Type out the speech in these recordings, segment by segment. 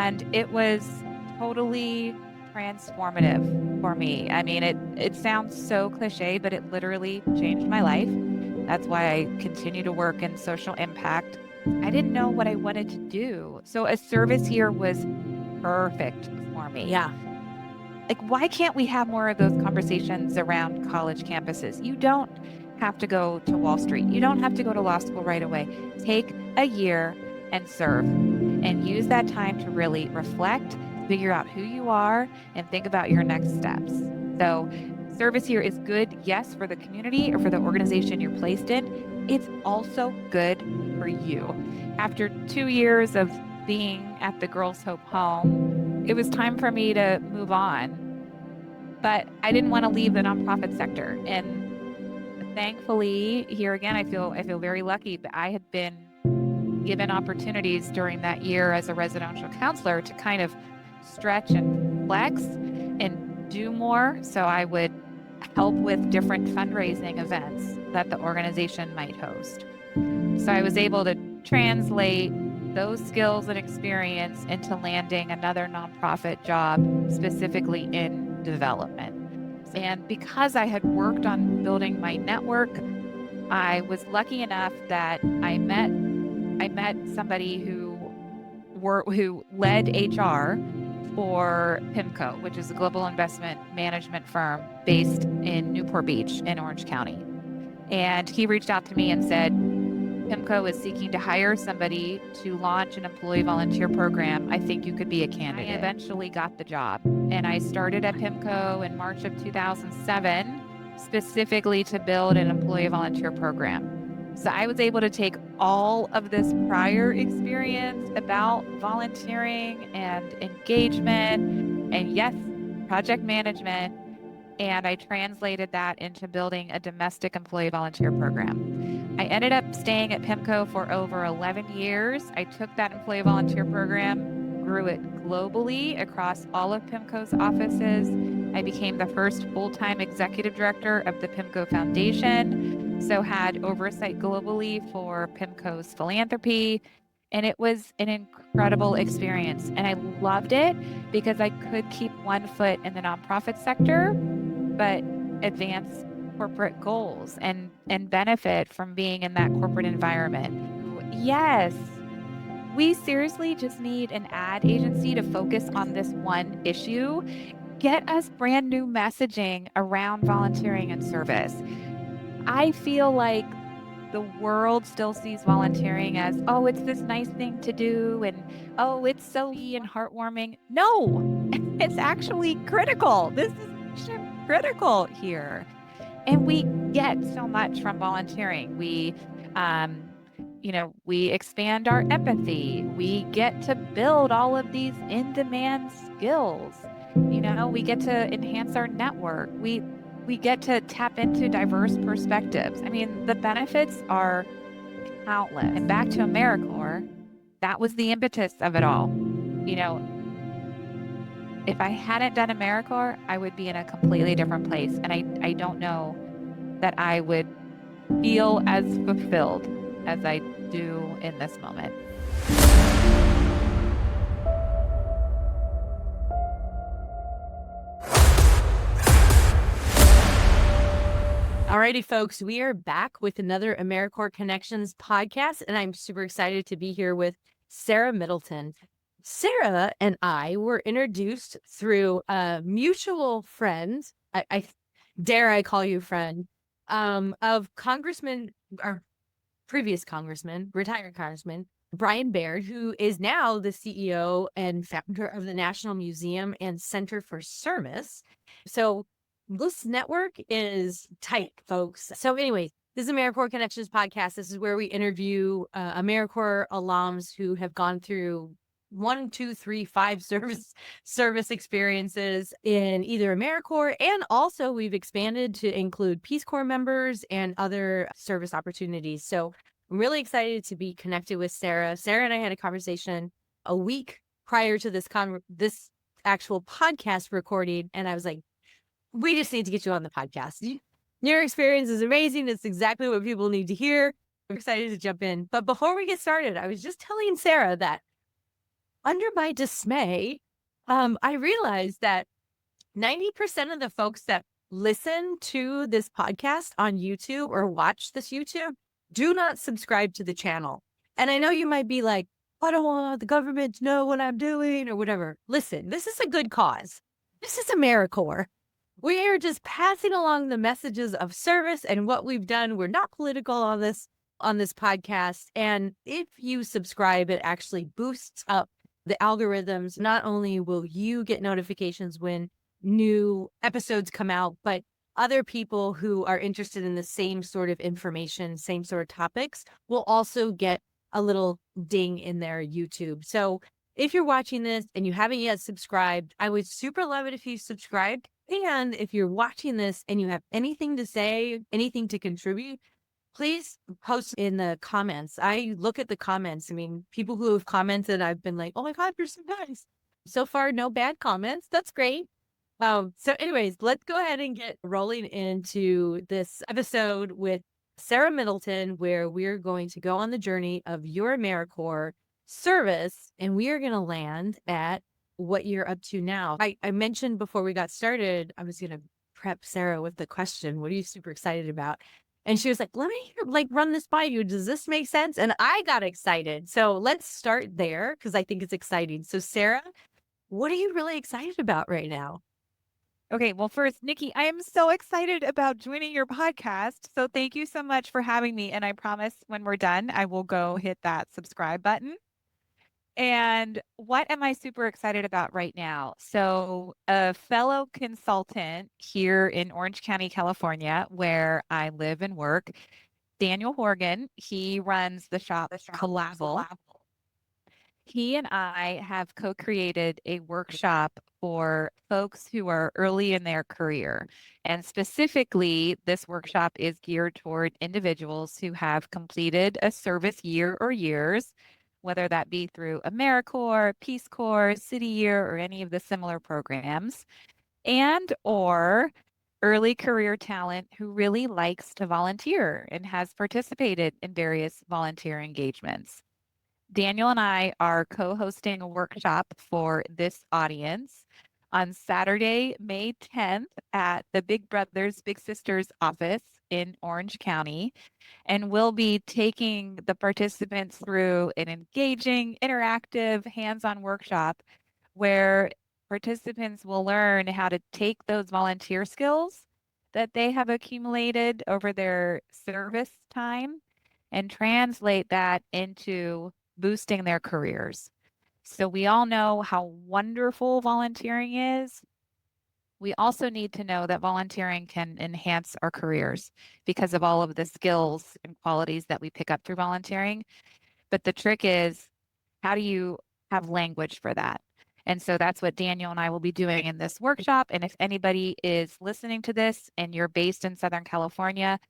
And it was totally transformative for me. I mean, it sounds so cliche, but it literally changed my life. That's why I continue to work in social impact. I didn't know what I wanted to do. So a service here was perfect for me. Yeah. Like, why can't we have more of those conversations around college campuses? You don't have to go to Wall Street. You don't have to go to law school right away. Take a year and serve and use that time to really reflect, figure out who you are, and think about your next steps. So service here is good, yes, for the community or for the organization you're placed in. It's also good for you. After 2 years of being at the Girls Hope Home, it was time for me to move on. But I didn't want to leave the nonprofit sector. And thankfully, here again, I feel very lucky, but I had been given opportunities during that year as a residential counselor to kind of stretch and flex and do more. So I would help with different fundraising events that the organization might host. So I was able to translate those skills and experience into landing another nonprofit job, specifically in development. And because I had worked on building my network, I was lucky enough that I met somebody who led HR for PIMCO, which is a global investment management firm based in Newport Beach in Orange County. And he reached out to me and said, PIMCO is seeking to hire somebody to launch an employee volunteer program. I think you could be a candidate. I eventually got the job, and I started at PIMCO in March of 2007, specifically to build an employee volunteer program. So I was able to take all of this prior experience about volunteering and engagement and, yes, project management, and I translated that into building a domestic employee volunteer program. I ended up staying at PIMCO for over 11 years. I took that employee volunteer program, grew it globally across all of PIMCO's offices. I became the first full-time executive director of the PIMCO Foundation, so had oversight globally for PIMCO's philanthropy. And it was an incredible experience. And I loved it because I could keep one foot in the nonprofit sector, but advance corporate goals and benefit from being in that corporate environment. Yes, we seriously just need an ad agency to focus on this one issue. Get us brand new messaging around volunteering and service. I feel like the world still sees volunteering as, oh, it's this nice thing to do, and oh, it's so and heartwarming. No, it's actually critical. This is critical here. And we get so much from volunteering. We expand our empathy. We get to build all of these in-demand skills. We get to enhance our network. We get to tap into diverse perspectives. I mean, the benefits are countless. And back to AmeriCorps, that was the impetus of it all. If I hadn't done AmeriCorps, I would be in a completely different place. And I don't know that I would feel as fulfilled as I do in this moment. Alrighty, folks, we are back with another AmeriCorps Connections podcast, and I'm super excited to be here with Sarah Middleton. Sarah and I were introduced through a mutual friend, I dare I call you friend, of Congressman, or previous Congressman, retired Congressman, Brian Baird, who is now the CEO and founder of the National Museum and Center for Service. So this network is tight, folks. So anyways, this is AmeriCorps Connections Podcast. This is where we interview AmeriCorps alums who have gone through 1, 2, 3, 5 service experiences in either AmeriCorps, and also we've expanded to include Peace Corps members and other service opportunities. So I'm really excited to be connected with Sarah. Sarah and I had a conversation a week prior to this actual podcast recording, and I was like, we just need to get you on the podcast. Your experience is amazing. It's exactly what people need to hear. I'm excited to jump in. But before we get started, I was just telling Sarah that under my dismay, I realized that 90% of the folks that listen to this podcast on YouTube or watch this YouTube do not subscribe to the channel. And I know you might be like, I don't want the government to know what I'm doing or whatever. Listen, this is a good cause. This is AmeriCorps. We are just passing along the messages of service and what we've done. We're not political on this podcast. And if you subscribe, it actually boosts up the algorithms. Not only will you get notifications when new episodes come out, but other people who are interested in the same sort of information, same sort of topics, will also get a little ding in their YouTube. So if you're watching this and you haven't yet subscribed, I would super love it if you subscribed. And if you're watching this and you have anything to say, anything to contribute, please post in the comments. I look at the comments. I mean, people who have commented, I've been like, oh my God, you're so nice. So far, no bad comments. That's great. So anyways, let's go ahead and get rolling into this episode with Sarah Middleton, where we're going to go on the journey of your AmeriCorps service, and we are going to land at what you're up to now. I mentioned before we got started, I was going to prep Sarah with the question, what are you super excited about? And she was like, let me run this by you. Does this make sense? And I got excited. So let's start there because I think it's exciting. So Sarah, what are you really excited about right now? Okay, well, first, Nikki, I am so excited about joining your podcast. So thank you so much for having me. And I promise when we're done, I will go hit that subscribe button. And what am I super excited about right now? So, a fellow consultant here in Orange County, California, where I live and work, Daniel Horgan, he runs the shop Collabel. He and I have co-created a workshop for folks who are early in their career. And specifically, this workshop is geared toward individuals who have completed a service year or years, whether that be through AmeriCorps, Peace Corps, City Year, or any of the similar programs, and or early career talent who really likes to volunteer and has participated in various volunteer engagements. Daniel and I are co-hosting a workshop for this audience on Saturday, May 10th at the Big Brothers Big Sisters office in Orange County. And we'll be taking the participants through an engaging, interactive, hands-on workshop where participants will learn how to take those volunteer skills that they have accumulated over their service time and translate that into boosting their careers. So we all know how wonderful volunteering is. We also need to know that volunteering can enhance our careers because of all of the skills and qualities that we pick up through volunteering. But the trick is, how do you have language for that? And so that's what Daniel and I will be doing in this workshop. And if anybody is listening to this and you're based in Southern California,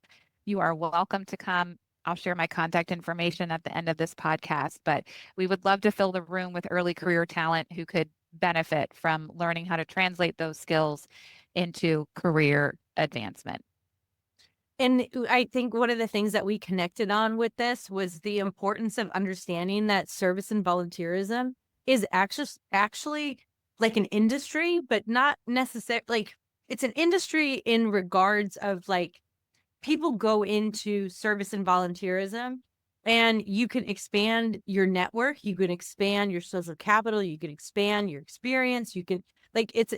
you are welcome to come. I'll share my contact information at the end of this podcast, but we would love to fill the room with early career talent who could benefit from learning how to translate those skills into career advancement. And I think one of the things that we connected on with this was the importance of understanding that service and volunteerism is actually like an industry, but not necessarily like it's an industry in regards of like people go into service and volunteerism and you can expand your network, you can expand your social capital, you can expand your experience, you can like it's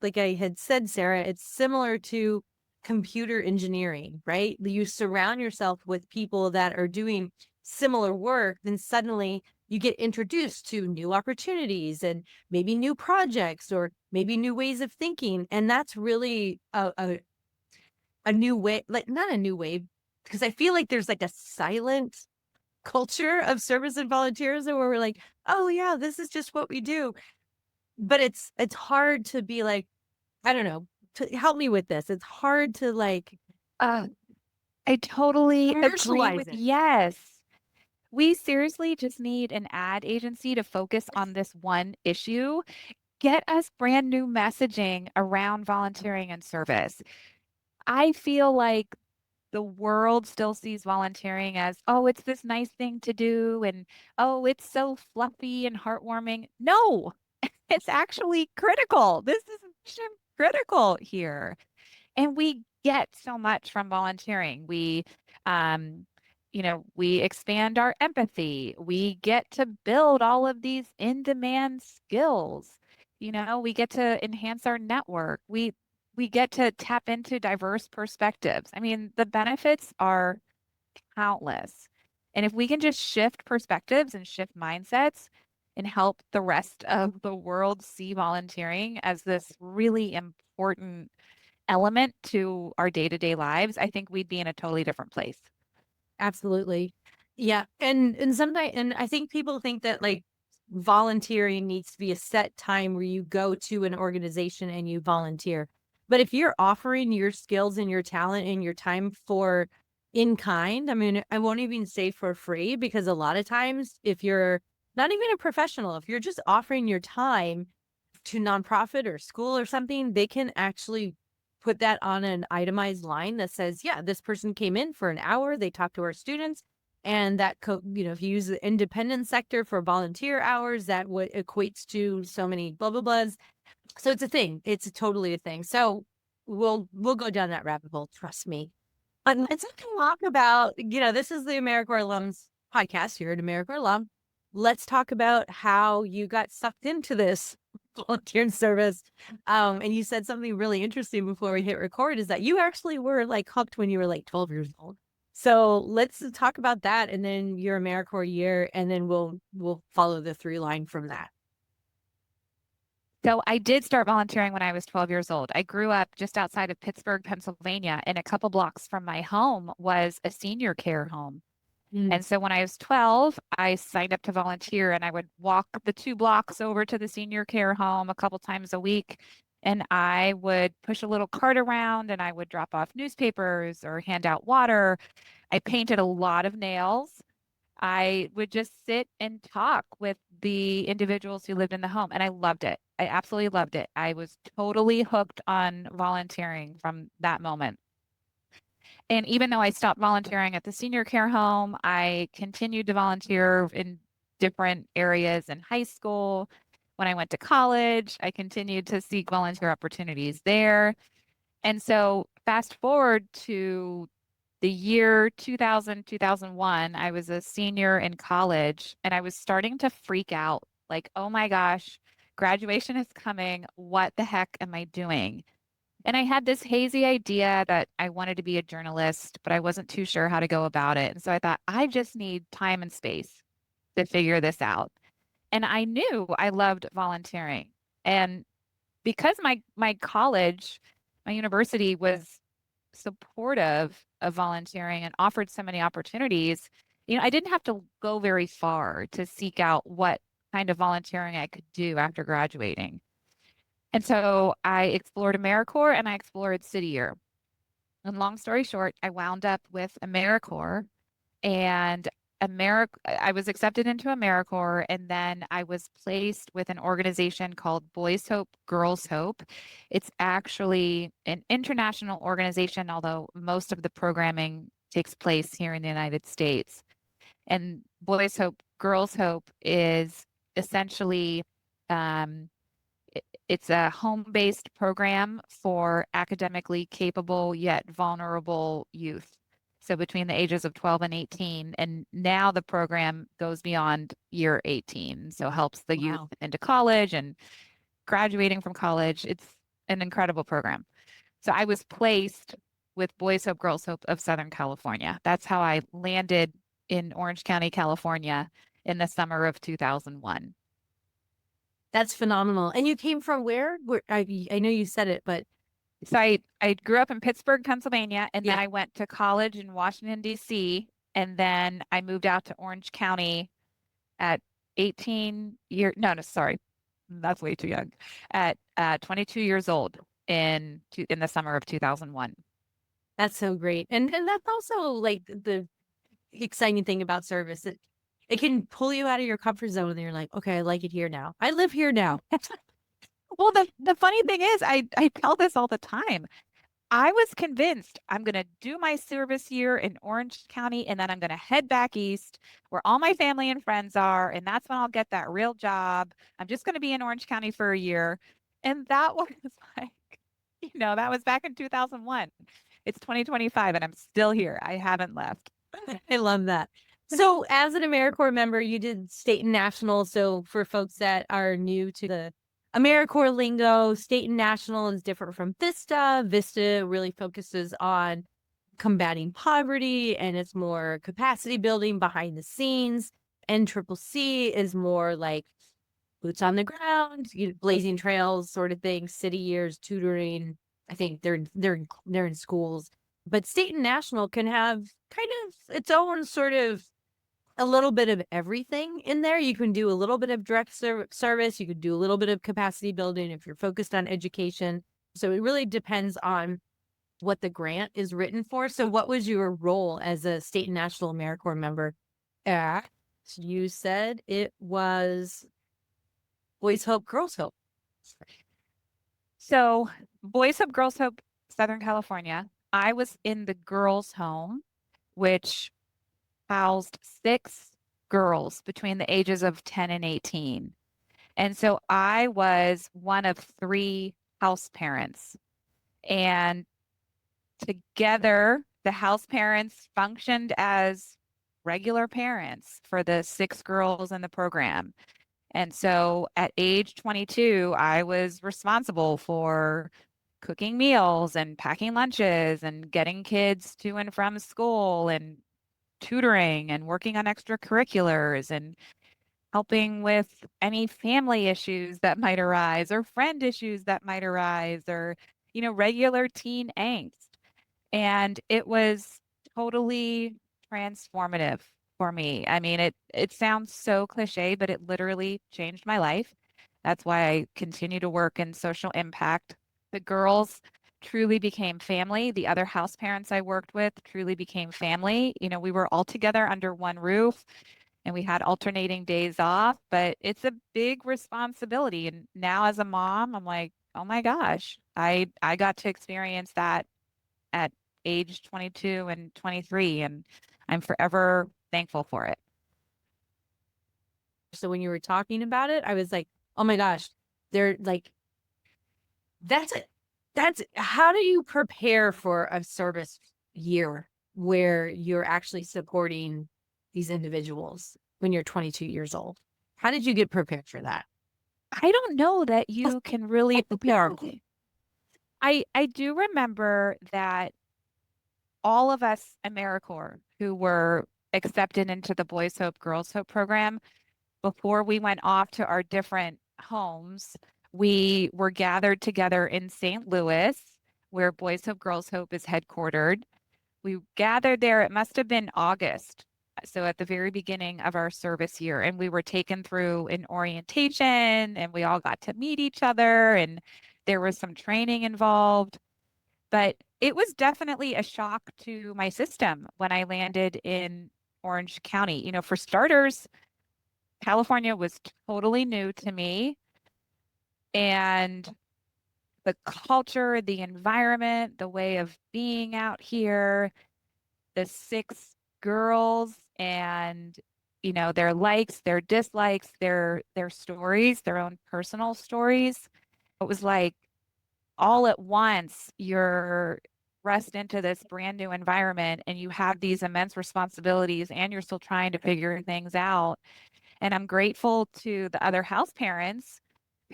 like I had said, Sarah, it's similar to computer engineering, right? You surround yourself with people that are doing similar work, then suddenly you get introduced to new opportunities and maybe new projects or maybe new ways of thinking. And that's really a new way, like not a new way, because I feel like there's like a silent culture of service and volunteerism where we're like, oh yeah, this is just what we do. But it's hard to be like, I don't know, to help me with this. It's hard to like I totally agree commercialize with it. yes. We seriously just need an ad agency to focus on this one issue. Get us brand new messaging around volunteering and service. I feel like the world still sees volunteering as, oh, it's this nice thing to do, and oh, it's so fluffy and heartwarming. No, it's actually critical. This is mission critical here. And we get so much from volunteering. Um, we expand our empathy. We get to build all of these in-demand skills. We get to enhance our network. We get to tap into diverse perspectives. I mean, the benefits are countless. And if we can just shift perspectives and shift mindsets and help the rest of the world see volunteering as this really important element to our day-to-day lives, I think we'd be in a totally different place. Absolutely. Yeah. And sometimes, and I think people think that like volunteering needs to be a set time where you go to an organization and you volunteer. But if you're offering your skills and your talent and your time for in kind, I mean, I won't even say for free, because a lot of times if you're not even a professional, if you're just offering your time to nonprofit or school or something, they can actually put that on an itemized line that says, yeah, this person came in for an hour, they talked to our students, and that if you use the independent sector for volunteer hours, that what equates to so many blah blah blahs. So it's a thing. It's totally a thing. So we'll go down that rabbit hole, trust me. But let's talk about, this is the AmeriCorps Alums podcast here at AmeriCorps Alum. Let's talk about how you got sucked into this volunteer service. And you said something really interesting before we hit record, is that you actually were like hooked when you were like 12 years old. So let's talk about that, and then your AmeriCorps year, and then we'll follow the through line from that. So I did start volunteering when I was 12 years old. I grew up just outside of Pittsburgh, Pennsylvania, and a couple blocks from my home was a senior care home. And so when I was 12, I signed up to volunteer, and I would walk the 2 blocks over to the senior care home a couple times a week. And I would push a little cart around, and I would drop off newspapers or hand out water. I painted a lot of nails. I would just sit and talk with the individuals who lived in the home, and I loved it. I absolutely loved it. I was totally hooked on volunteering from that moment. And even though I stopped volunteering at the senior care home, I continued to volunteer in different areas in high school. When I went to college, I continued to seek volunteer opportunities there. And so fast forward to the year 2000, 2001, I was a senior in college, and I was starting to freak out, like, oh my gosh, graduation is coming. What the heck am I doing? And I had this hazy idea that I wanted to be a journalist, but I wasn't too sure how to go about it. And so I thought, I just need time and space to figure this out. And I knew I loved volunteering. And because my college, my university was supportive of volunteering and offered so many opportunities, I didn't have to go very far to seek out what kind of volunteering I could do after graduating. And so I explored AmeriCorps and I explored City Year. And long story short, I wound up with AmeriCorps, and I was accepted into AmeriCorps, and then I was placed with an organization called Boys Hope, Girls Hope. It's actually an international organization, although most of the programming takes place here in the United States. And Boys Hope, Girls Hope is essentially it's a home-based program for academically capable yet vulnerable youth. So between the ages of 12 and 18, and now the program goes beyond year 18. So helps the youth into college and graduating from college. It's an incredible program. So I was placed with Boys Hope, Girls Hope of Southern California. That's how I landed in Orange County, California in the summer of 2001. That's phenomenal. And you came from where? I know you said it, but so I grew up in Pittsburgh, Pennsylvania, and then I went to college in Washington, D.C., and then I moved out to Orange County at 18 years. No, sorry. That's way too young. At 22 years old in the summer of 2001. That's so great. And that's also like the exciting thing about service. It can pull you out of your comfort zone, and you're like, okay, I like it here now. I live here now. Well, the funny thing is, I tell this all the time. I was convinced I'm going to do my service year in Orange County and then I'm going to head back east where all my family and friends are. And that's when I'll get that real job. I'm just going to be in Orange County for a year. And that was like, that was back in 2001. It's 2025 and I'm still here. I haven't left. I love that. So as an AmeriCorps member, you did state and national. So for folks that are new to the AmeriCorps lingo, state and national is different from Vista. Vista really focuses on combating poverty and it's more capacity building behind the scenes. NCCC is more like boots on the ground, blazing trails sort of thing, city years, tutoring. I think they're in schools. But state and national can have kind of its own sort of a little bit of everything in there. You can do a little bit of direct service. You could do a little bit of capacity building if you're focused on education. So it really depends on what the grant is written for. So what was your role as a state and national AmeriCorps member? You said it was Boys Hope, Girls Hope. So Boys Hope, Girls Hope, Southern California. I was in the girls' home, which housed 6 girls between the ages of 10 and 18. And so I was one of 3 house parents. And together, the house parents functioned as regular parents for the 6 girls in the program. And so at age 22, I was responsible for cooking meals and packing lunches and getting kids to and from school and tutoring and working on extracurriculars and helping with any family issues that might arise or friend issues that might arise or, regular teen angst. And it was totally transformative for me. I mean, it sounds so cliche, but it literally changed my life. That's why I continue to work in social impact. The girls truly became family. The other house parents I worked with truly became family. We were all together under one roof and we had alternating days off, but it's a big responsibility. And now as a mom, I'm like, oh my gosh, I got to experience that at age 22 and 23, and I'm forever thankful for it. So when you were talking about it, I was like, oh my gosh, they're like, that's how do you prepare for a service year where you're actually supporting these individuals when you're 22 years old? How did you get prepared for that? I don't know that you can really prepare. I do remember that all of us AmeriCorps who were accepted into the Boys Hope, Girls Hope program, before we went off to our different homes, we were gathered together in St. Louis, where Boys Hope, Girls Hope is headquartered. We gathered there, it must have been August. So at the very beginning of our service year, and we were taken through an orientation and we all got to meet each other and there was some training involved. But it was definitely a shock to my system when I landed in Orange County. For starters, California was totally new to me. And the culture, the environment, the way of being out here, the 6 girls and their likes, their dislikes, their stories, their own personal stories. It was like all at once you're thrust into this brand new environment and you have these immense responsibilities and you're still trying to figure things out. And I'm grateful to the other house parents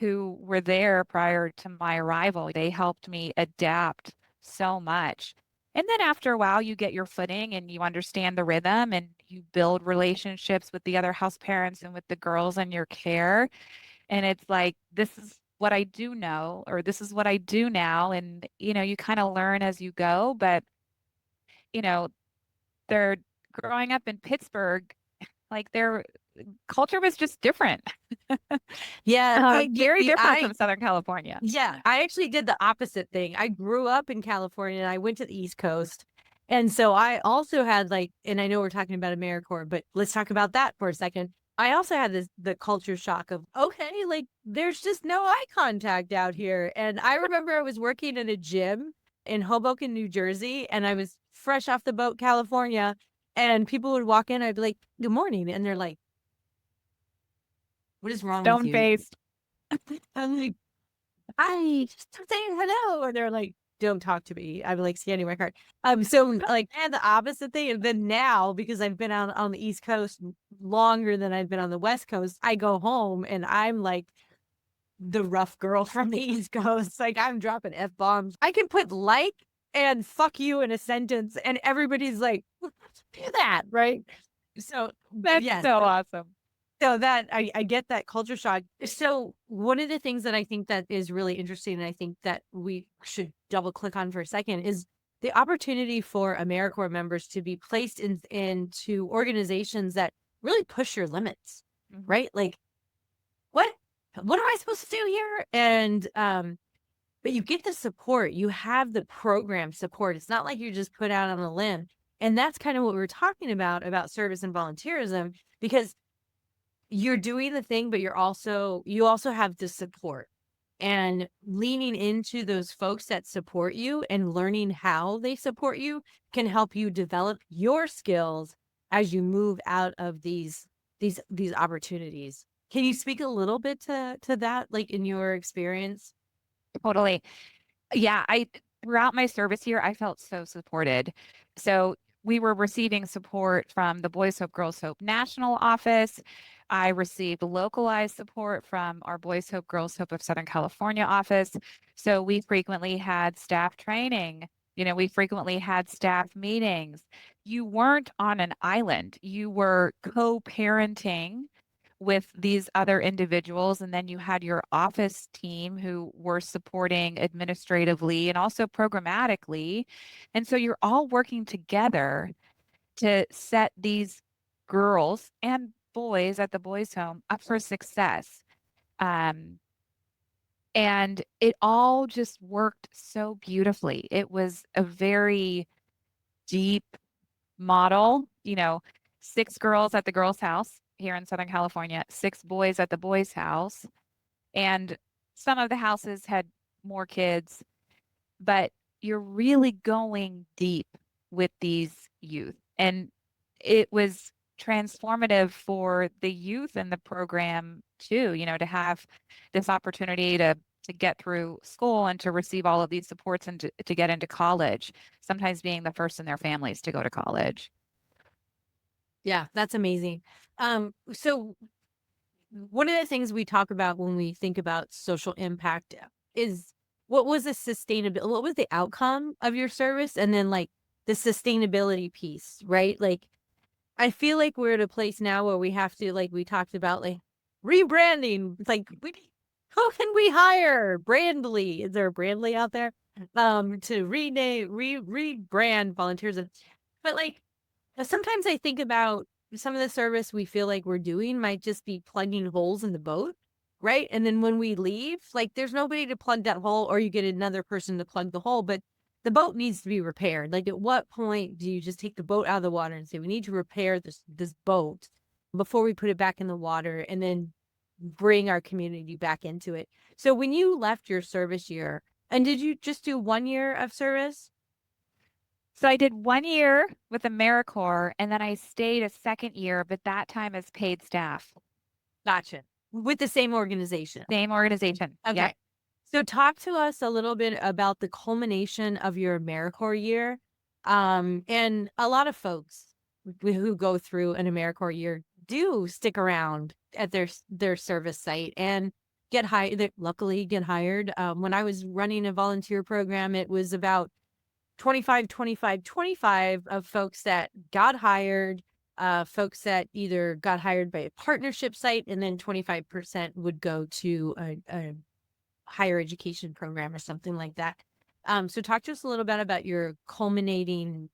who were there prior to my arrival. They helped me adapt so much. And then after a while, you get your footing and you understand the rhythm and you build relationships with the other house parents and with the girls in your care. And it's like, this is what I do know, or this is what I do now. And, you kind of learn as you go. But, they're growing up in Pittsburgh, like their culture was just different. Yeah, very different from Southern California. Yeah, I actually did the opposite thing. I grew up in California and I went to the East Coast. And so I also had and I know we're talking about AmeriCorps, but let's talk about that for a second. I also had the culture shock of, okay, there's just no eye contact out here. And I remember I was working in a gym in Hoboken, New Jersey, and I was fresh off the boat, California, and people would walk in. I'd be like, "Good morning," and they're like, "What is wrong with Stone you?" faced. I'm like, "I just saying hello," and they're like, "Don't talk to me." I'm like scanning my card. So like, and the opposite thing, and then now because I've been out on the East Coast longer than I've been on the West Coast, I go home and I'm like the rough girl from the East Coast. Like, I'm dropping F-bombs. I can put like and fuck you in a sentence and everybody's like, do that, right? So That's yes. so awesome. So that I get that culture shock. So one of the things that I think that is really interesting, and I think that we should double click on for a second, is the opportunity for AmeriCorps members to be placed into organizations that really push your limits, right? Like, what am I supposed to do here? And but you get the support, you have the program support. It's not like you're just put out on a limb. And that's kind of what we were talking about service and volunteerism, because you're doing the thing, but you also have the support, and leaning into those folks that support you and learning how they support you can help you develop your skills as you move out of these opportunities. Can you speak a little bit to that, like in your experience? Totally. Yeah, throughout my service year, I felt so supported. So we were receiving support from the Boys Hope, Girls Hope National Office. I received localized support from our Boys Hope, Girls Hope of Southern California office. So we frequently had staff training. We frequently had staff meetings. You weren't on an island. You were co-parenting with these other individuals. And then you had your office team who were supporting administratively and also programmatically. And so you're all working together to set these girls and boys at the boys' home up for success. Um, and it all just worked so beautifully. It was a very deep model, 6 girls at the girls' house here in Southern California, 6 boys at the boys' house. And some of the houses had more kids, but you're really going deep with these youth. And it was transformative for the youth in the program too, to have this opportunity to get through school and to receive all of these supports and to get into college, sometimes being the first in their families to go to college. Yeah, that's amazing. So one of the things we talk about when we think about social impact is what was the outcome of your service? And then like the sustainability piece, right? Like, I feel like we're at a place now where we have to, like we talked about, like rebranding. It's like, who can we hire? Brandly. Is there a Brandly out there? To rename, rebrand volunteerism. But like, sometimes I think about some of the service we feel like we're doing might just be plugging holes in the boat, right? And then when we leave, like there's nobody to plug that hole, or you get another person to plug the hole, but the boat needs to be repaired. Like, at what point do you just take the boat out of the water and say, we need to repair this boat before we put it back in the water, and then bring our community back into it? So when you left your service year, and did you just do 1 year of service? So I did 1 year with AmeriCorps, and then I stayed a second year, but that time as paid staff. Gotcha. With the same organization. Same organization. Okay. Yep. So talk to us a little bit about the culmination of your AmeriCorps year. And a lot of folks who go through an AmeriCorps year do stick around at their service site and get hired. They luckily get hired. When I was running a volunteer program, it was about 25, 25, 25 of folks that got hired, folks that either got hired by a partnership site, and then 25% would go to a higher education program or something like that. So talk to us a little bit about your culminating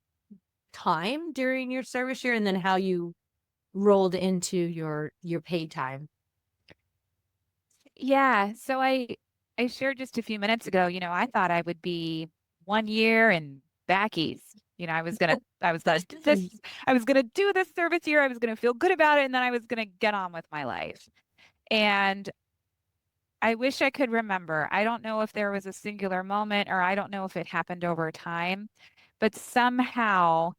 time during your service year, and then how you rolled into your paid time. Yeah. So I shared just a few minutes ago, I thought I would be 1 year and back east. I was gonna do this service year. I was gonna feel good about it, and then I was gonna get on with my life. And I wish I could remember. I don't know if there was a singular moment or I don't know if it happened over time, but somehow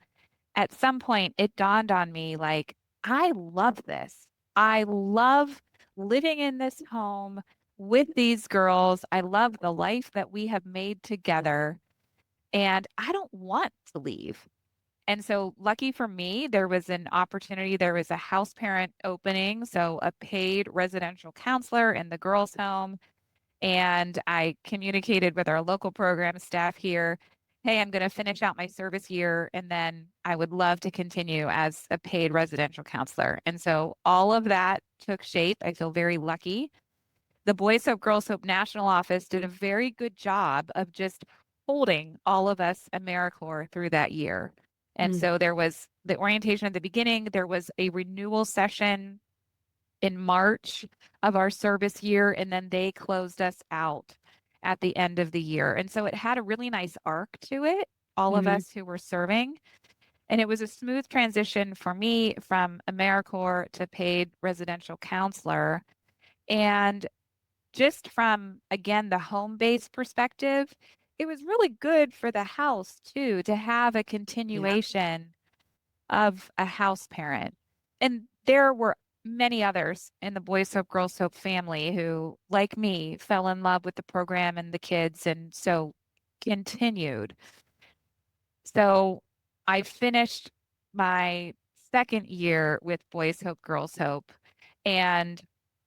at some point it dawned on me like, I love this. I love living in this home with these girls. I love the life that we have made together, and I don't want to leave. And so, lucky for me, there was an opportunity. There was a house parent opening, so a paid residential counselor in the girls' home. And I communicated with our local program staff here, hey, I'm going to finish out my service year, and then I would love to continue as a paid residential counselor. And so, all of that took shape. I feel very lucky. The Boys Hope Girls Hope National Office did a very good job of just holding all of us AmeriCorps through that year. And Mm. so there was the orientation at the beginning, there was a renewal session in March of our service year, and then they closed us out at the end of the year. And so it had a really nice arc to it, all of Mhm. us who were serving. And it was a smooth transition for me from AmeriCorps to paid residential counselor. And just from, again, the home based perspective, it was really good for the house too to have a Yeah. continuation of a house parent. And there were many others in the Boys Hope Girls Hope family who, like me, fell in love with the program and the kids, and so continued. So I finished my second year with Boys Hope Girls Hope, and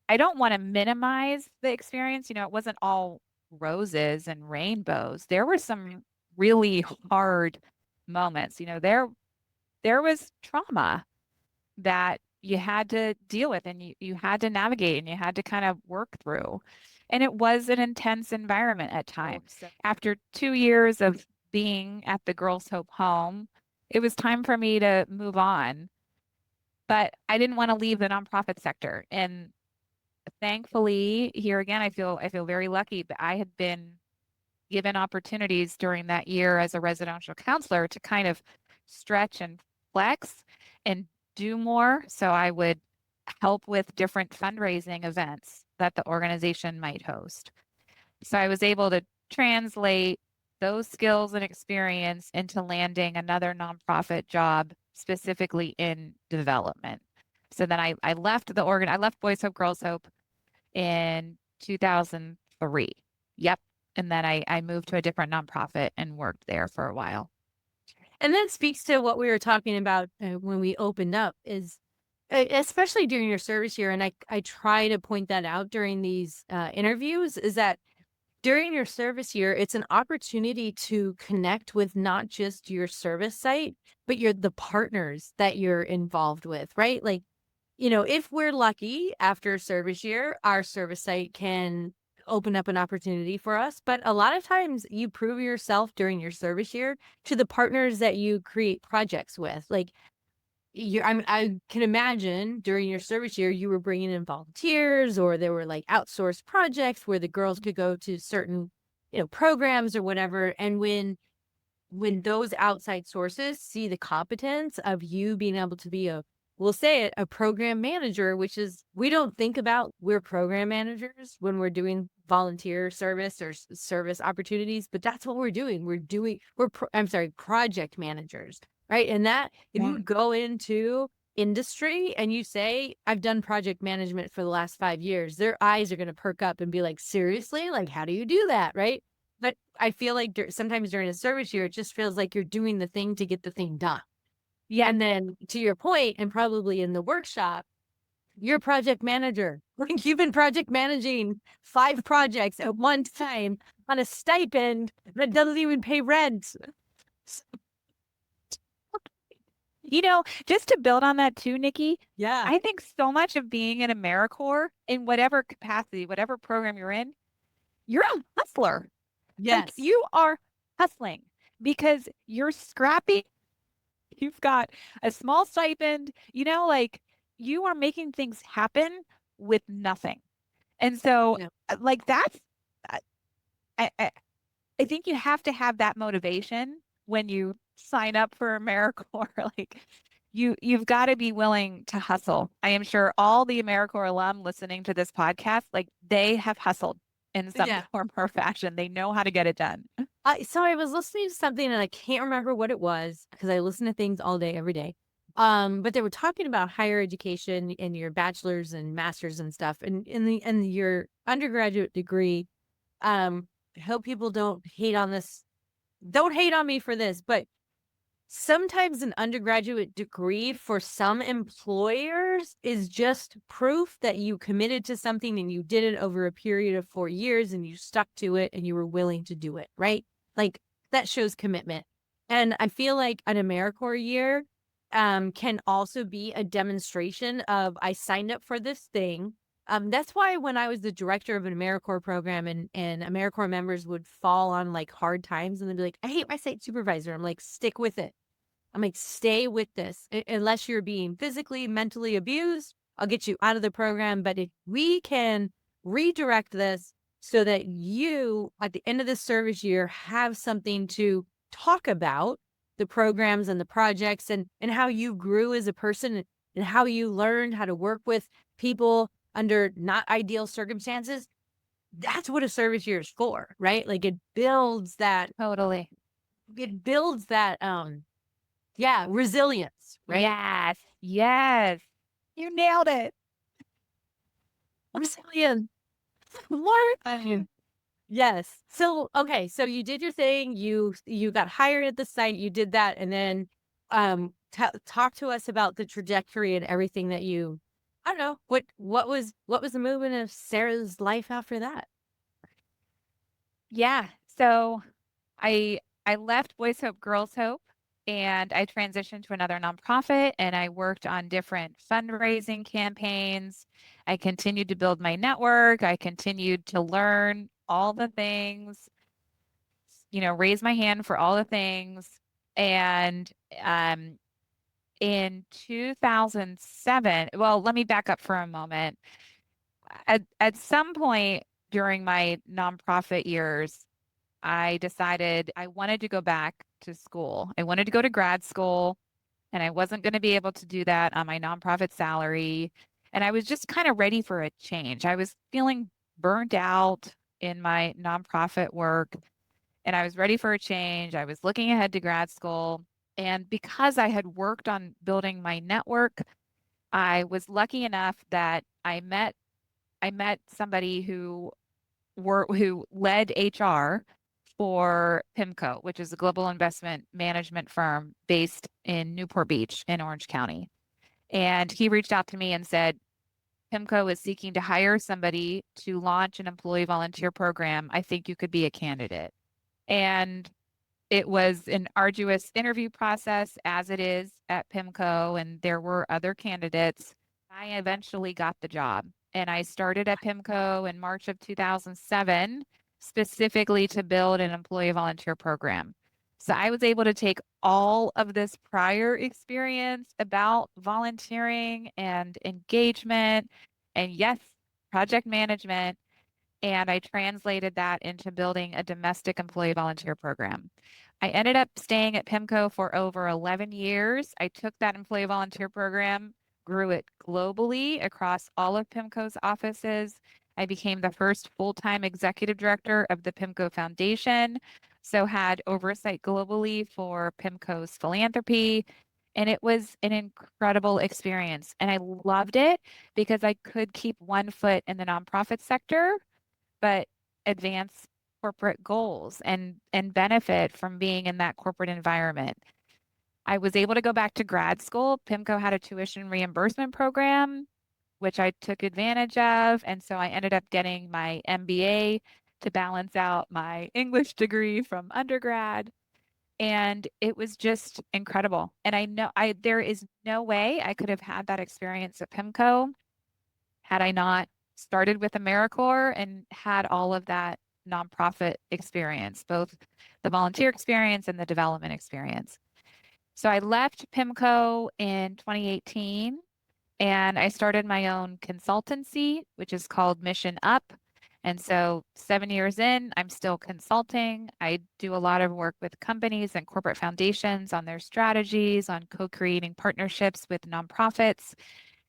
I don't want to minimize the experience. You know, it wasn't all roses and rainbows. There were some really hard moments. You know, there was trauma that you had to deal with, and you had to navigate, and you had to kind of work through. And it was an intense environment at Oh, times. so After 2 years of being at the Girls Hope home, it was time for me to move on. But I didn't want to leave the nonprofit sector. And thankfully, here again, I feel very lucky, but I had been given opportunities during that year as a residential counselor to kind of stretch and flex and do more. So I would help with different fundraising events that the organization might host. So I was able to translate those skills and experience into landing another nonprofit job specifically in development. So then I left I left Boys Hope Girls Hope in 2003. Yep. And then I moved to a different nonprofit and worked there for a while. and that speaks to what we were talking about when we opened up is especially during your service year, and I try to point that out during these interviews, is that during your service year, it's an opportunity to connect with not just your service site, but the partners that you're involved with, right? Like, if we're lucky after a service year, our service site can open up an opportunity for us. But a lot of times you prove yourself during your service year to the partners that you create projects with. Like, I can imagine during your service year, you were bringing in volunteers, or there were like outsourced projects where the girls could go to certain, programs or whatever. And when those outside sources see the competence of you being able to be we'll say it, a program manager, which is, we don't think about we're program managers when we're doing volunteer service or service opportunities, but that's what we're doing. Project managers, right? And that, if Yeah. you go into industry and you say, I've done project management for the last 5 years, their eyes are going to perk up and be like, seriously? Like, how do you do that? Right? But I feel like sometimes during a service year, it just feels like you're doing the thing to get the thing done. Yeah. And then to your point, and probably in the workshop, you're a project manager. Like, you've been project managing 5 projects at one time on a stipend that doesn't even pay rent. You know, just to build on that too, Nikki, Yeah. I think so much of being in AmeriCorps in whatever capacity, whatever program you're in, you're a hustler. Like Yes. you are hustling because you're scrappy. You've got a small stipend, like you are making things happen with nothing. And so, Yeah. like that's, I, I, I think you have to have that motivation when you sign up for AmeriCorps. Like you've got to be willing to hustle. I am sure all the AmeriCorps alum listening to this podcast, like they have hustled in some Yeah. form or fashion. They know how to get it done. So I was listening to something and I can't remember what it was because I listen to things all day, every day. But they were talking about higher education and your bachelor's and master's and stuff, and in your undergraduate degree. I hope people don't hate on this. Don't hate on me for this, but sometimes an undergraduate degree for some employers is just proof that you committed to something and you did it over a period of 4 years and you stuck to it and you were willing to do it, right? Like that shows commitment. And I feel like an AmeriCorps year can also be a demonstration of I signed up for this thing. That's why when I was the director of an AmeriCorps program and AmeriCorps members would fall on like hard times and they'd be like, I hate my site supervisor. I'm like, stick with it. I'm like, stay with this. Unless you're being physically, mentally abused, I'll get you out of the program. But if we can redirect this so that you, at the end of the service year, have something to talk about the programs and the projects and how you grew as a person and how you learned how to work with people under not ideal circumstances, that's what a service year is for, right? Like it builds that, Totally. yeah, resilience, right? Yes. Yes. You nailed it. Resilience. What? I mean, yes. So, okay. So you did your thing. You got hired at the site. You did that, and then talk to us about the trajectory and everything that you. I don't know what was the movement of Sarah's life after that. Yeah. So I left Boys Hope Girls Hope and I transitioned to another nonprofit and I worked on different fundraising campaigns. I continued to build my network. I continued to learn all the things, raise my hand for all the things. And in 2007, well, let me back up for a moment. At some point during my nonprofit years, I decided I wanted to go back to school. I wanted to go to grad school, and I wasn't going to be able to do that on my nonprofit salary. And I was just kind of ready for a change. I was feeling burnt out in my nonprofit work, and I was ready for a change. I was looking ahead to grad school. And because I had worked on building my network, I was lucky enough that I met somebody who led HR for PIMCO, which is a global investment management firm based in Newport Beach in Orange County. And he reached out to me and said, PIMCO is seeking to hire somebody to launch an employee volunteer program. I think you could be a candidate. And it was an arduous interview process, as it is at PIMCO, and there were other candidates. I eventually got the job, and I started at PIMCO in March of 2007, specifically to build an employee volunteer program. So I was able to take all of this prior experience about volunteering and engagement, and yes, project management, and I translated that into building a domestic employee volunteer program. I ended up staying at PIMCO for over 11 years. I took that employee volunteer program, grew it globally across all of PIMCO's offices. I became the first full-time executive director of the PIMCO Foundation, so had oversight globally for PIMCO's philanthropy. And it was an incredible experience. And I loved it because I could keep one foot in the nonprofit sector but advance corporate goals and benefit from being in that corporate environment. I was able to go back to grad school. PIMCO had a tuition reimbursement program, which I took advantage of. And so I ended up getting my MBA to balance out my English degree from undergrad. And it was just incredible. And I know there is no way I could have had that experience at PIMCO had I not started with AmeriCorps and had all of that nonprofit experience, both the volunteer experience and the development experience. So I left PIMCO in 2018 and I started my own consultancy, which is called Mission Up. And so 7 years in, I'm still consulting. I do a lot of work with companies and corporate foundations on their strategies, on co-creating partnerships with nonprofits.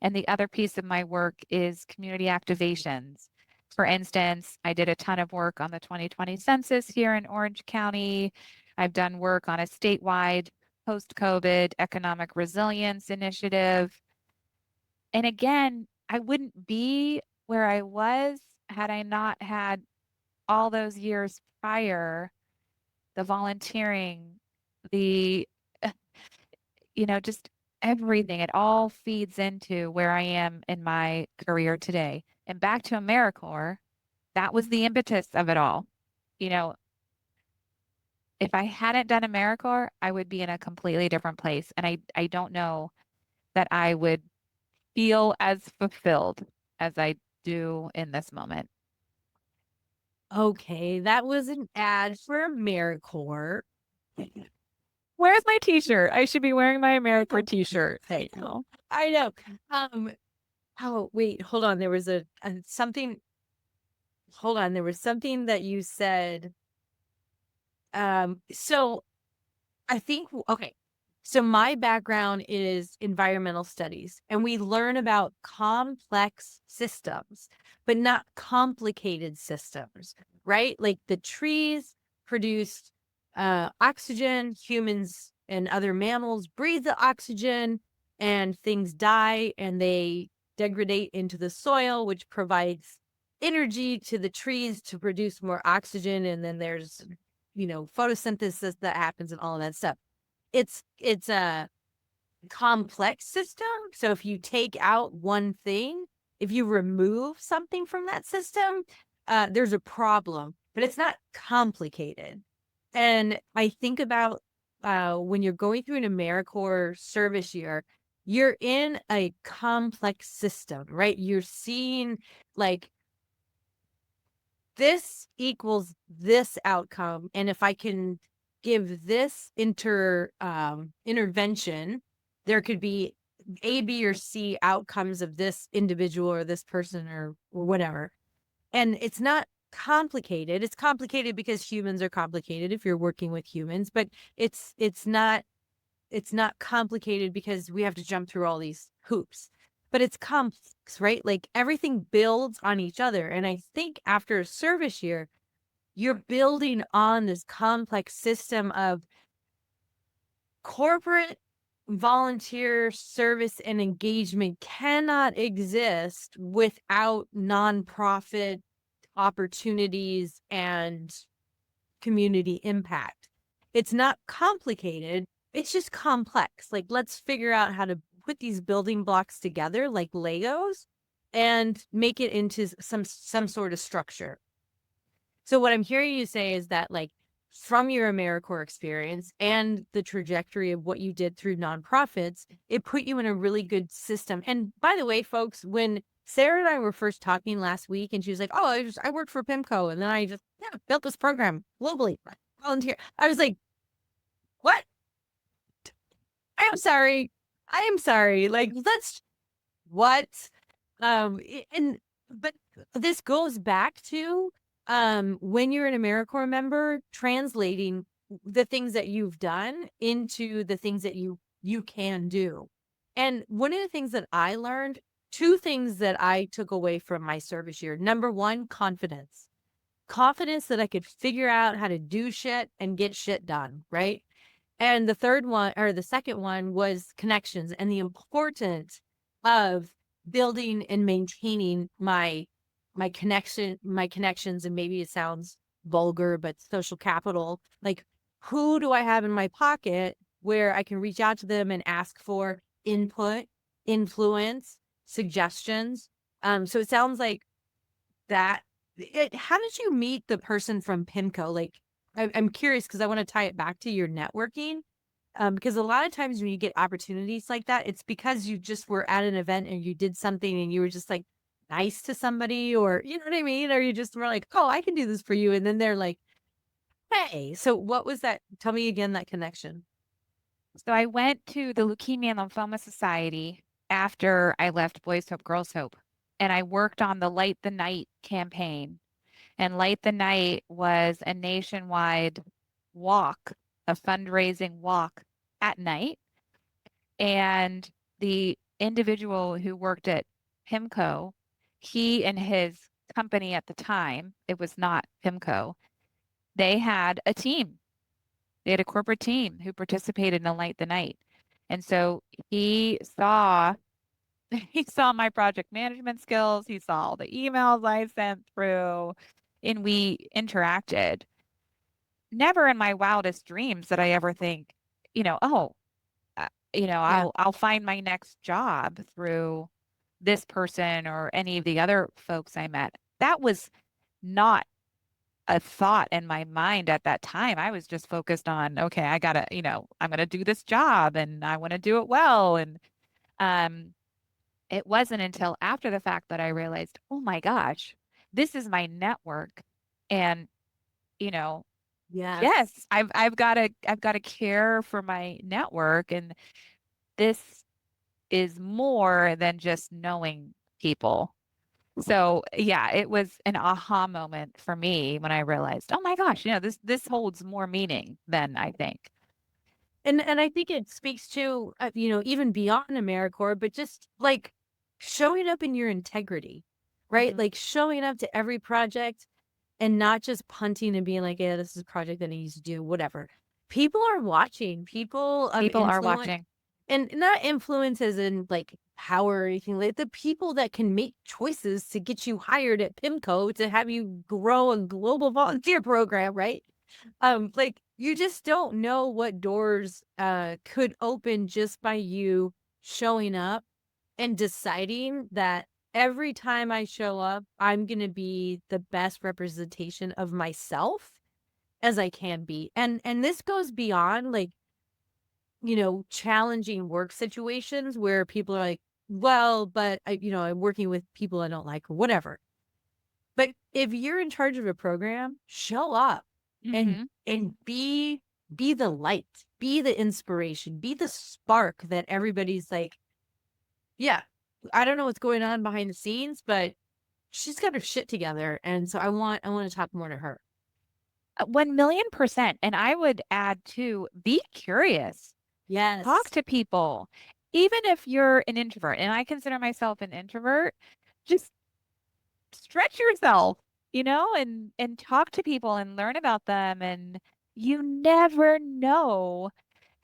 And the other piece of my work is community activations. For instance, I did a ton of work on the 2020 census here in Orange County. I've done work on a statewide post-COVID economic resilience initiative. And again, I wouldn't be where I was had I not had all those years prior, the volunteering, the, just everything. It all feeds into where I am in my career today. And back to AmeriCorps, that was the impetus of it all. You know, if I hadn't done AmeriCorps, I would be in a completely different place. And I don't know that I would feel as fulfilled as I do in this moment. Okay, that was an ad for AmeriCorps. Where's my t-shirt? I should be wearing my AmeriCorps t-shirt. I know. I know. Oh, wait, hold on. There was something. Hold on. There was something that you said. So I think, okay. So my background is environmental studies, and we learn about complex systems, but not complicated systems, right? Like the trees produce oxygen, humans and other mammals breathe the oxygen, and things die and they degrade into the soil, which provides energy to the trees to produce more oxygen. And then there's, photosynthesis that happens and all of that stuff. It's a complex system. So if you take out one thing, if you remove something from that system, there's a problem, but it's not complicated. And I think about when you're going through an AmeriCorps service year, you're in a complex system, right? You're seeing like this equals this outcome. And if I can give this intervention, there could be A, B, or C outcomes of this individual or this person or whatever. And it's not complicated. It's complicated because humans are complicated if you're working with humans, but it's not complicated because we have to jump through all these hoops. But it's complex, right? Like everything builds on each other. And I think after a service year, you're building on this complex system of corporate volunteer service and engagement cannot exist without nonprofit opportunities and community impact. It's not complicated. It's just complex. Like, let's figure out how to put these building blocks together like Legos and make it into some sort of structure. So what I'm hearing you say is that, like, from your AmeriCorps experience and the trajectory of what you did through nonprofits, it put you in a really good system. And by the way, folks, when Sarah and I were first talking last week and she was like, oh, I worked for PIMCO and then I just built this program globally, volunteer. I was like, what? I am sorry. Like, what? But this goes back to when you're an AmeriCorps member, translating the things that you've done into the things that you can do. And one of the things that I learned, two things that I took away from my service year. Number one, confidence that I could figure out how to do shit and get shit done, right? And the second one was connections and the importance of building and maintaining my connections. And maybe it sounds vulgar, but social capital. Like, who do I have in my pocket where I can reach out to them and ask for input, influence, suggestions? So it sounds like that. How did you meet the person from PIMCO? Like, I'm curious because I want to tie it back to your networking. Because a lot of times when you get opportunities like that, it's because you just were at an event and you did something and you were just like nice to somebody, or you know what I mean? Or you just were like, oh, I can do this for you. And then they're like, hey, so what was that? Tell me again, that connection. So I went to the Leukemia and Lymphoma Society after I left Boys Hope, Girls Hope, and I worked on the Light the Night campaign. And Light the Night was a nationwide walk, a fundraising walk at night. And the individual who worked at PIMCO, he and his company at the time, it was not PIMCO, they had a team. They had a corporate team who participated in Light the Night. And so he saw he saw my project management skills, he saw all the emails I sent through, and we interacted. Never in my wildest dreams did I ever think, oh, Yeah. I'll find my next job through this person or any of the other folks I met. That was not a thought in my mind at that time. I was just focused on, okay, I gotta, I'm gonna do this job and I want to do it well. And um, it wasn't until after the fact that I realized, oh my gosh, this is my network. And, you know, Yes. yes, I've got to care for my network. And this is more than just knowing people. So yeah, it was an aha moment for me when I realized, oh my gosh, this holds more meaning than I think. And I think it speaks to, even beyond AmeriCorps, but just like showing up in your integrity, right? Mhm. Like showing up to every project and not just punting and being like, yeah, this is a project that needs to do, whatever. People are watching, people of People are influence, watching. and not influence as in like power or anything, like the people that can make choices to get you hired at PIMCO to have you grow a global volunteer program, right? Like you just don't know what doors could open just by you showing up and deciding that every time I show up, I'm going to be the best representation of myself as I can be. And this goes beyond like, challenging work situations where people are like, well, but I'm working with people I don't like or whatever. But if you're in charge of a program, show up and Hmm. be the light, be the inspiration, be the spark that everybody's like, yeah, I don't know what's going on behind the scenes, but she's got her shit together. And so I want to talk more to her. 1,000,000%. And I would add to be curious, talk Yes. to people, even if you're an introvert. And I consider myself an introvert, just stretch yourself, and talk to people and learn about them. And you never know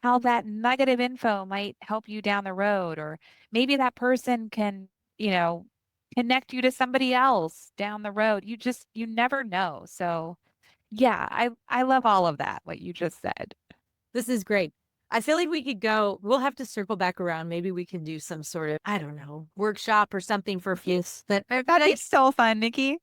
how that nugget of info might help you down the road, or maybe that person can, you know, connect you to somebody else down the road. You never know. So yeah, I love all of that, what you just said. This is great. I feel like we could go, we'll have to circle back around. Maybe we can do some sort of, I don't know, workshop or something for youth that That'd be so fun, Nikki.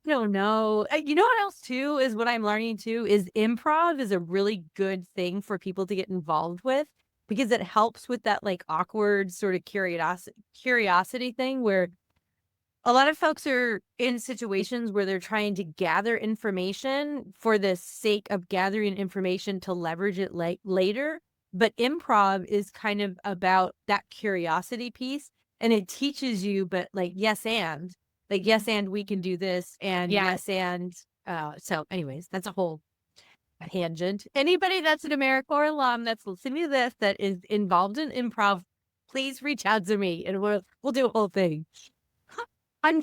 don't know. You know what else too is what I'm learning too is improv is a really good thing for people to get involved with because it helps with that like awkward sort of curiosity thing where a lot of folks are in situations where they're trying to gather information for the sake of gathering information to leverage it later. But improv is kind of about that curiosity piece and it teaches you, but like, yes, and we can do this. And Yeah. yes, and so anyways, that's a whole tangent. Anybody that's an AmeriCorps alum that's listening to this that is involved in improv, please reach out to me and we'll do a whole thing.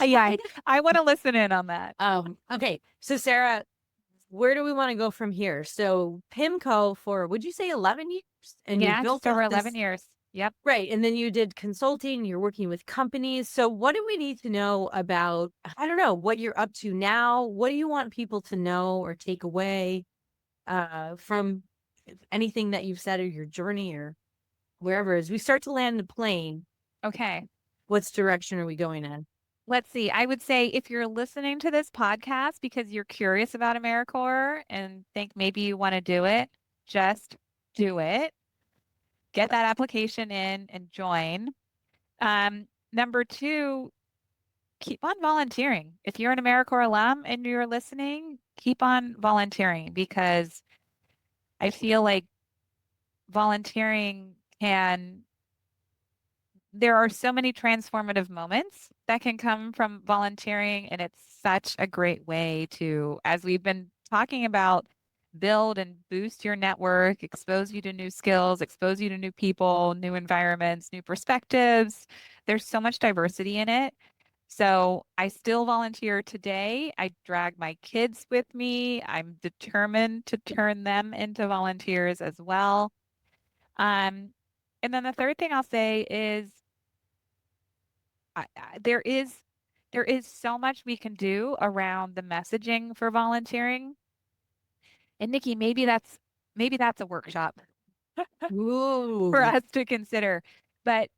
Yeah, I want to listen in on that. Okay. So Sarah, where do we want to go from here? So PIMCO for, would you say 11 years? And you Yeah, built just over up 11 this, years. Yep. right. And then you did consulting, you're working with companies. So what do we need to know about, I don't know, what you're up to now? What do you want people to know or take away from anything that you've said or your journey or wherever as we start to land the plane? Okay. What's direction are we going in? Let's see. I would say if you're listening to this podcast because you're curious about AmeriCorps and think maybe you want to do it, just do it. Get that application in and join. Number two, keep on volunteering. If you're an AmeriCorps alum and you're listening, keep on volunteering because I feel like volunteering can there are so many transformative moments that can come from volunteering, and it's such a great way to, as we've been talking about, build and boost your network, expose you to new skills, expose you to new people, new environments, new perspectives. There's so much diversity in it. So I still volunteer today. I drag my kids with me. I'm determined to turn them into volunteers as well. Um, and then the third thing I'll say is there is so much we can do around the messaging for volunteering. And Nikki, maybe that's a workshop for Ooh. us to consider. But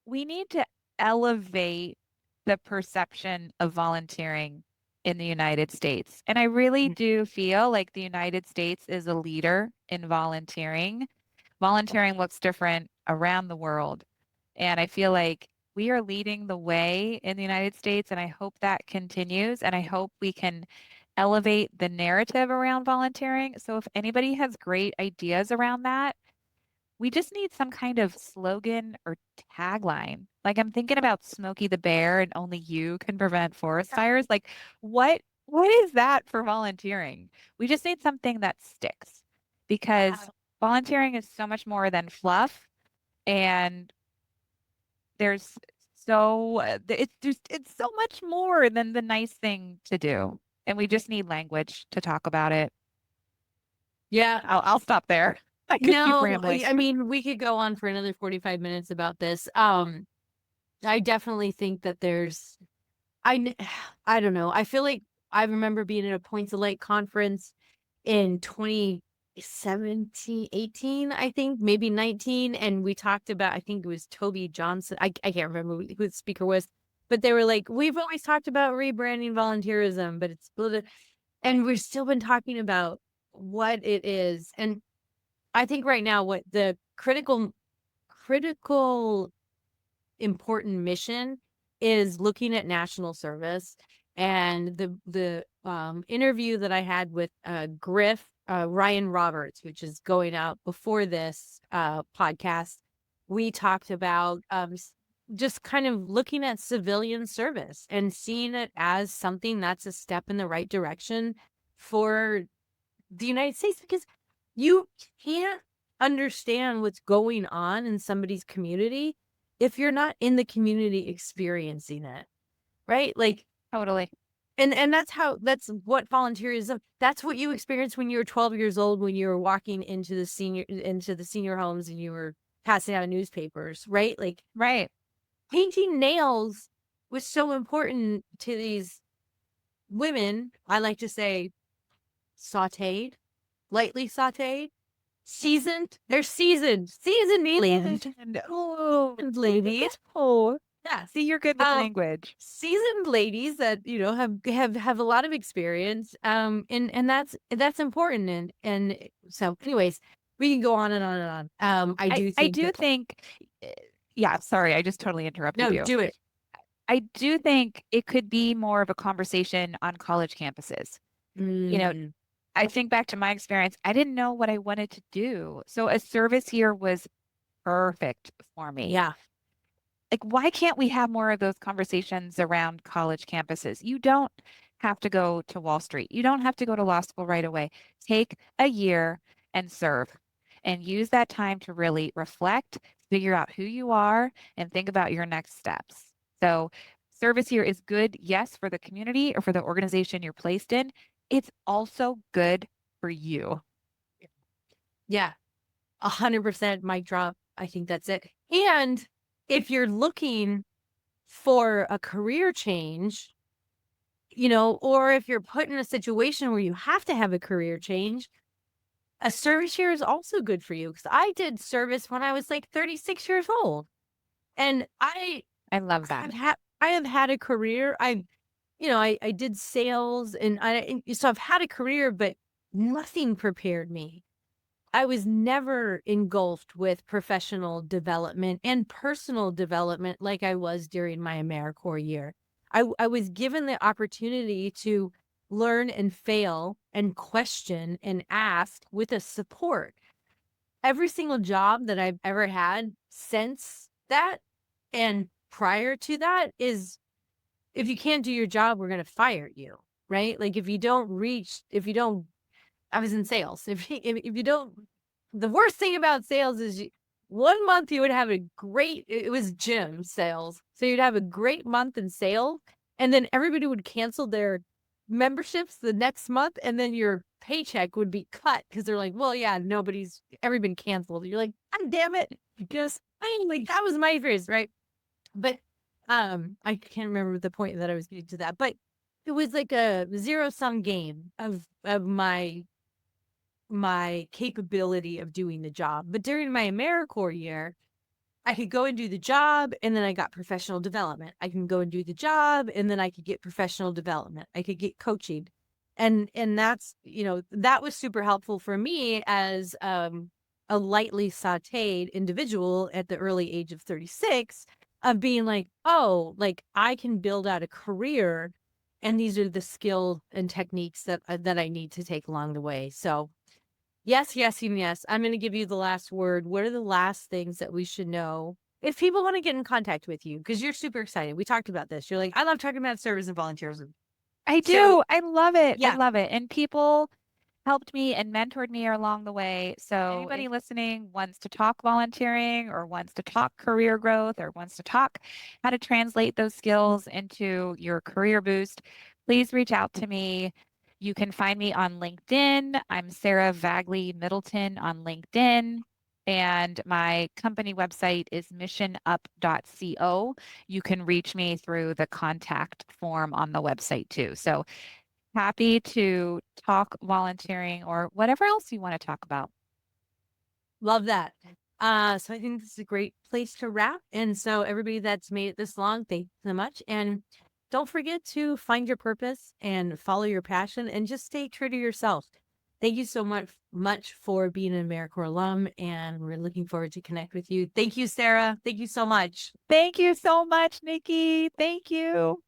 we need to elevate the perception of volunteering in the United States. And I really do feel like the United States is a leader in volunteering. Volunteering looks different around the world. And I feel like we are leading the way in the United States. And I hope that continues. And I hope we can elevate the narrative around volunteering. So if anybody has great ideas around that, we just need some kind of slogan or tagline. Like I'm thinking about Smokey the Bear and only you can prevent forest fires. Like what is that for volunteering? We just need something that sticks because volunteering is so much more than fluff and there's it's so much more than the nice thing to do. And we just need language to talk about it. Yeah. I'll stop there. I could keep No, rambling. I mean, we could go on for another 45 minutes about this. I definitely think that I don't know. I feel like I remember being at a Points of Light conference in 2017, 18, I think, maybe 19. And we talked about, I think it was Toby Johnson. I can't remember who the speaker was, but they were like, we've always talked about rebranding volunteerism, but it's, and we've still been talking about what it is. And I think right now, what the critical important mission is looking at national service. And the interview that I had with Griff Ryan Roberts, which is going out before this podcast, we talked about just kind of looking at civilian service and seeing it as something that's a step in the right direction for the United States, because you can't understand what's going on in somebody's community if you're not in the community experiencing it, right? Like Totally. and that's what volunteerism, that's what you experienced when you were 12 years old, when you were walking into the senior homes and you were passing out newspapers, right? Like Right. painting nails was so important to these women. I like to say sauteed, lightly sauteed, seasoned. They're seasoned ladies. Oh, Ladies. oh, Yeah. see, you're good with language. Seasoned ladies that, you know, have a lot of experience. And that's important. And so anyways, we can go on and on and on. I do think, yeah, sorry, I just totally interrupted no, you. do it. I do think it could be more of a conversation on college campuses. You know, I think back to my experience, I didn't know what I wanted to do. So a service year was perfect for me. Yeah. Like, why can't we have more of those conversations around college campuses? You don't have to go to Wall Street. You don't have to go to law school right away. Take a year and serve and use that time to really reflect, figure out who you are, and think about your next steps. So, service year is good, yes, for the community or for the organization you're placed in. It's also good for you. Yeah. 100% mic drop. I think that's it. And if you're looking for a career change, you know, or if you're put in a situation where you have to have a career change, a service year is also good for you. Because I did service when I was like 36 years old. And I love that. I have had a career. I did sales and so I've had a career, but nothing prepared me. I was never engulfed with professional development and personal development like I was during my AmeriCorps year. I was given the opportunity to learn and fail and question and ask with a support. Every single job that I've ever had since that and prior to that is, if you can't do your job, we're going to fire you, right? Like if you don't, I was in sales. If you don't, the worst thing about sales is 1 month you would have it was gym sales. So you'd have a great month in sales, and then everybody would cancel their memberships the next month, and then your paycheck would be cut because they're like, well, yeah, everybody canceled. You're like, God damn it. Because that was my fears, right? But I can't remember the point that I was getting to that, but it was like a zero-sum game of my capability of doing the job. But during my AmeriCorps year, I could go and do the job, and then I got professional development. I can go and do the job, and then I could get professional development. I could get coaching. And that's, that was super helpful for me as a lightly sauteed individual at the early age of 36, of being like, oh, like I can build out a career, and these are the skills and techniques that I need to take along the way. So yes, yes, and yes. I'm going to give you the last word. What are the last things that we should know if people want to get in contact with you? Because you're super excited. We talked about this. You're like, I love talking about service and volunteerism. I do. So, I love it. I yeah. love it. And people helped me and mentored me along the way. So anybody If- listening wants to talk volunteering or wants to talk career growth or wants to talk how to translate those skills into your career boost, please reach out to me. You can find me on LinkedIn. I'm Sarah Middleton on LinkedIn. And my company website is missionup.co. You can reach me through the contact form on the website too. So happy to talk volunteering or whatever else you want to talk about. Love that. So I think this is a great place to wrap. And so everybody that's made it this long, thank you so much. And don't forget to find your purpose and follow your passion and just stay true to yourself. Thank you so much for being an AmeriCorps alum, and we're looking forward to connect with you. Thank you, Sarah. Thank you so much. Thank you so much, Nikki. Thank you.